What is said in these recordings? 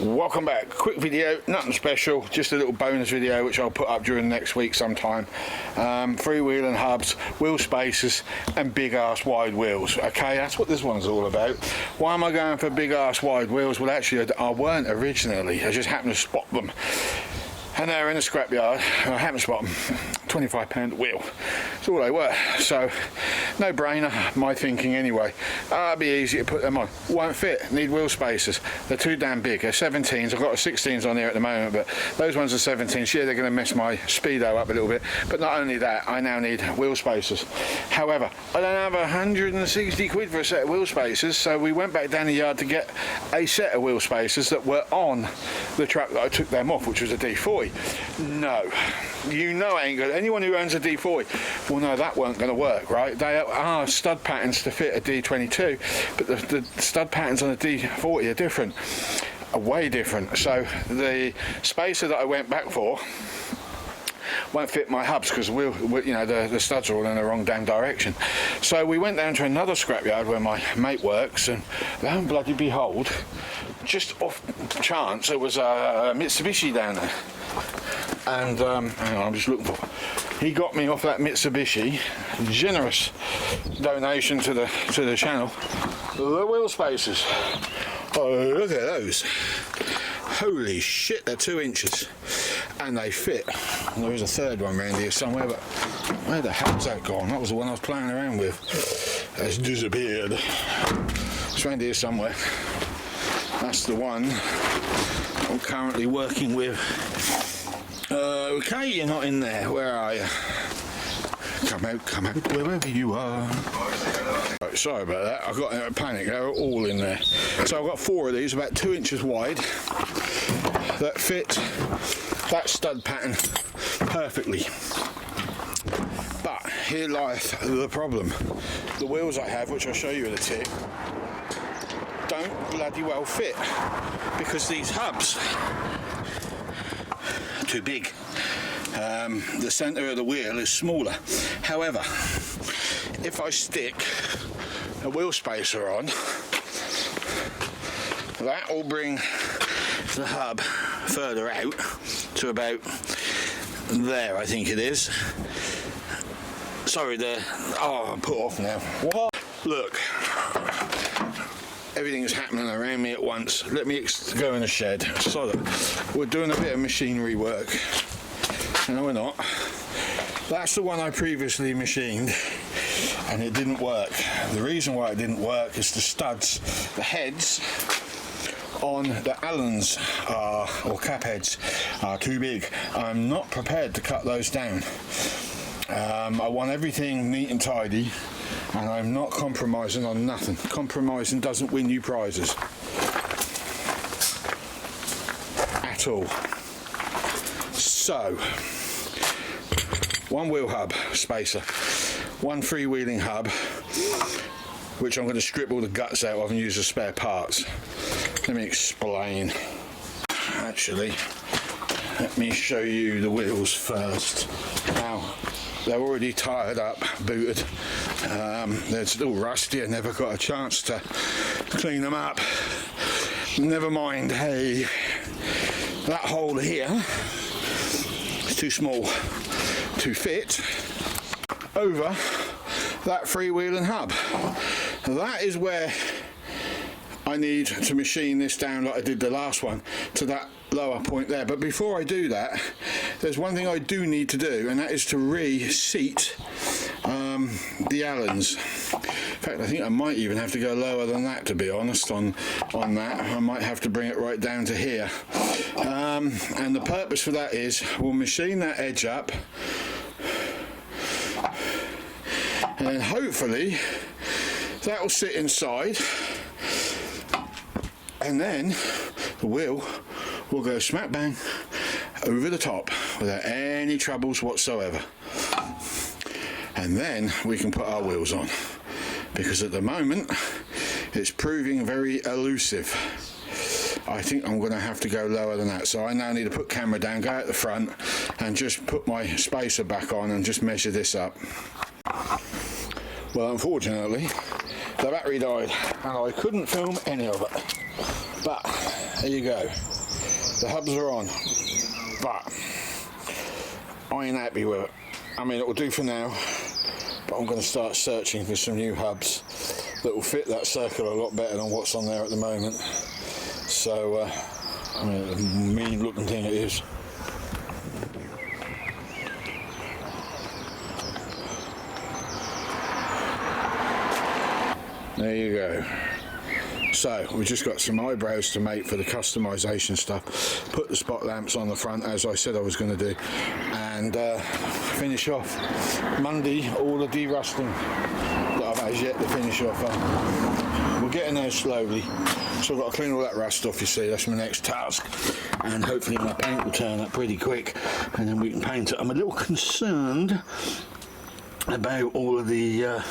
Welcome back. Quick video, nothing special, just a little bonus video which I'll put up during next week sometime. Freewheeling hubs, wheel spacers and big ass wide wheels. Okay, that's what this one's all about. Why am I going for big ass wide wheels? Well, actually I weren't originally, I just happened to spot them. And they're in a scrapyard, I happened to spot them. £25 wheel, that's all they were. So, no brainer, my thinking anyway. It'd be easy to put them on. Won't fit, need wheel spacers. They're too damn big, they're 17s, I've got a 16s on here at the moment, but those ones are 17s. Yeah, they're going to mess my speedo up a little bit, but not only that, I now need wheel spacers. However, I don't have 160 quid for a set of wheel spacers, so we went back down the yard to get a set of wheel spacers that were on the truck that I took them off, which was a D40. No, you know it ain't good. Anyone who owns a D40 will know that weren't going to work, right? They are stud patterns to fit a D22, but the stud patterns on a D40 are different, are way different. So the spacer that I went back for won't fit my hubs because you know, the studs are all in the wrong damn direction. So we went down to another scrapyard where my mate works, and lo and bloody behold, just off chance, there was a Mitsubishi down there. And hang on, I'm just looking for. He got me off that Mitsubishi, generous donation to the channel, the wheel spacers. Oh, look at those! Holy shit, they're 2 inches, and they fit. And there is a third one around here somewhere, but where the hell's that gone? That was the one I was playing around with. It's disappeared. It's around here somewhere. That's the one I'm currently working with. Okay, you're not in there. Where are you? Come out, wherever you are. Right, sorry about that. I got in a panic. They were all in there. So I've got 4 of these, about 2 inches wide, that fit that stud pattern perfectly. But here lieth the problem. The wheels I have, which I'll show you in a tick, don't bloody well fit because these hubs are too big. The centre of the wheel is smaller. However, if I stick a wheel spacer on, that will bring the hub further out to about there, I think it is. Sorry, I'm put off now. What? Look. Everything's happening around me at once. Let me go in the shed. So we're doing a bit of machinery work. No, we're not. That's the one I previously machined, and it didn't work. The reason why it didn't work is the studs, the heads on the Allens or cap heads are too big. I'm not prepared to cut those down. I want everything neat and tidy, and I'm not compromising on nothing. Compromising doesn't win you prizes at all. So, 1 wheel hub spacer, 1 freewheeling hub, which I'm going to strip all the guts out of and use as spare parts. Let me explain. Actually, let me show you the wheels first. Now, they're already tired up, booted. They're still rusty. I never got a chance to clean them up. Never mind, hey, that hole here is too small to fit over that freewheeling hub. That is where I need to machine this down like I did the last one to that lower point there. But before I do that, there's one thing I do need to do, and that is to reseat the Allens. In fact, I think I might even have to go lower than that, to be honest, on that. I might have to bring it right down to here. And the purpose for that is we'll machine that edge up, and then hopefully that will sit inside, and then the wheel will go smack bang over the top without any troubles whatsoever. And then we can put our wheels on, because at the moment it's proving very elusive. I think I'm going to have to go lower than that, so I now need to put camera down, go out the front and just put my spacer back on and just measure this up. Well, unfortunately the battery died and I couldn't film any of it, but there you go. The hubs are on, but I ain't happy with it. I mean, it will do for now, but I'm going to start searching for some new hubs that will fit that circle a lot better than what's on there at the moment. So, I mean, a mean looking thing it is. There you go. So we've just got some eyebrows to make for the customization stuff. Put the spot lamps on the front as I said I was going to do, and finish off Monday all the de-rusting that I've as yet to finish off on. We're getting there slowly, so I've got to clean all that rust off, you see. That's my next task, and hopefully my paint will turn up pretty quick and then we can paint it. I'm a little concerned about all of the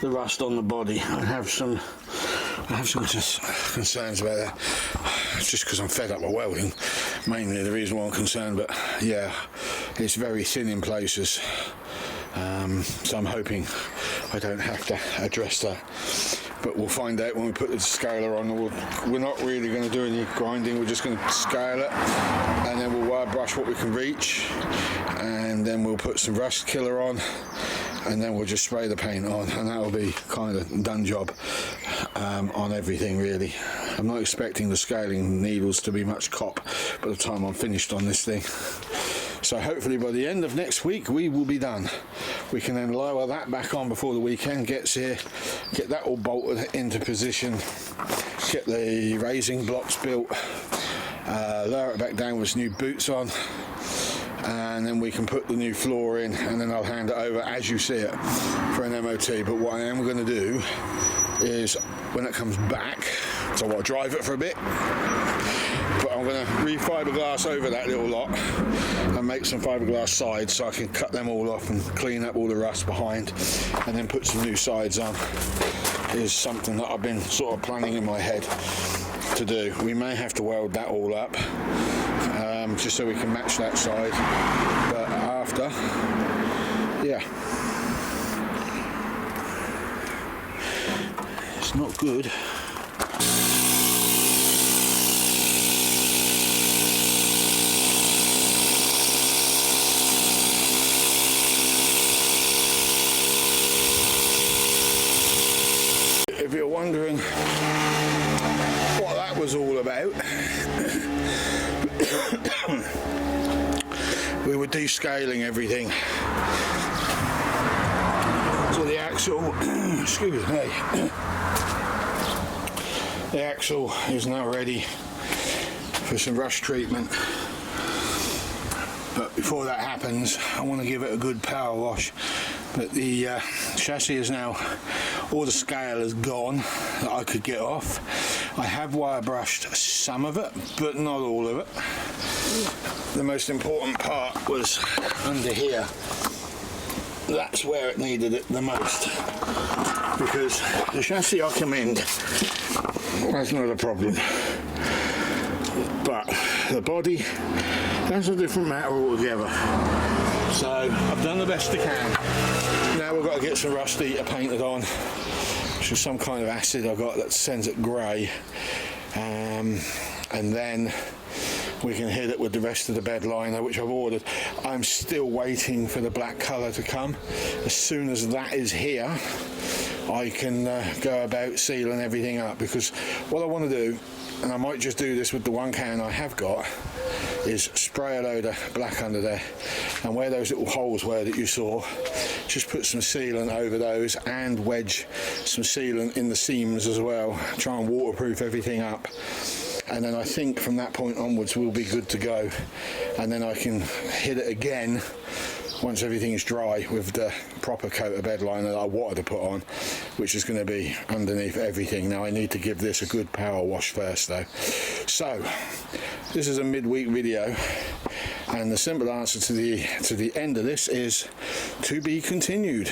rust on the body. I have some concerns about that. It's just because I'm fed up with welding, mainly the reason why I'm concerned, but yeah, it's very thin in places, so I'm hoping I don't have to address that, but we'll find out when we put the scaler on. We're not really going to do any grinding, we're just going to scale it, and then we'll wire brush what we can reach, and then we'll put some rust killer on, and then we'll just spray the paint on, and that'll be kind of done job on everything really. I'm not expecting the scaling needles to be much cop by the time I'm finished on this thing. So hopefully by the end of next week we will be done. We can then lower that back on before the weekend gets here, get that all bolted into position, get the raising blocks built, lower it back down with new boots on, and then we can put the new floor in, and then I'll hand it over as you see it for an MOT. But what I am going to do is when it comes back, so I'll drive it for a bit, but I'm going to re-fiberglass over that little lot and make some fiberglass sides so I can cut them all off and clean up all the rust behind, and then put some new sides on. Is something that I've been sort of planning in my head to do. We may have to weld that all up just so we can match that side, but after, yeah, it's not good. If you're wondering what that was all about, we were descaling everything. So the axle, excuse me, the axle is now ready for some rust treatment. But before that happens, I want to give it a good power wash. But the chassis is now, all the scale is gone that I could get off. I have wire brushed some of it, but not all of it. The most important part was under here. That's where it needed it the most, because the chassis I commend, that's not a problem, but the body, that's a different matter altogether. So I've done the best I can. Now we've got to get some rust eater painted on, which is some kind of acid I got that sends it grey, and then we can hit it with the rest of the bed liner, which I've ordered. I'm still waiting for the black colour to come. As soon as that is here, I can go about sealing everything up, because what I want to do, and I might just do this with the one can I have got, is spray a load of black under there, and where those little holes were that you saw, just put some sealant over those and wedge some sealant in the seams as well. Try and waterproof everything up, and then I think from that point onwards we'll be good to go, and then I can hit it again once everything's dry with the proper coat of bed liner that I wanted to put on, which is going to be underneath everything. Now I need to give this a good power wash first though. So this is a midweek video, and the simple answer to the end of this is to be continued.